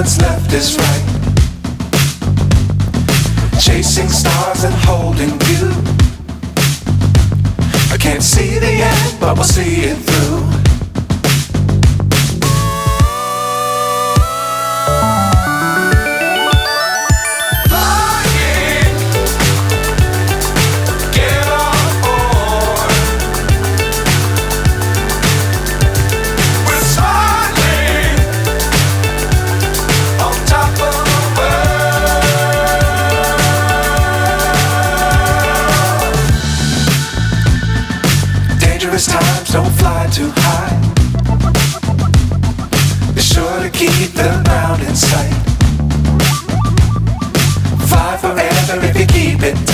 what's left is right. Chasing stars and holding you. I can't see the end, but we'll see it through. Times don't fly too high. Be sure to keep the ground in sight. Fly forever if you keep it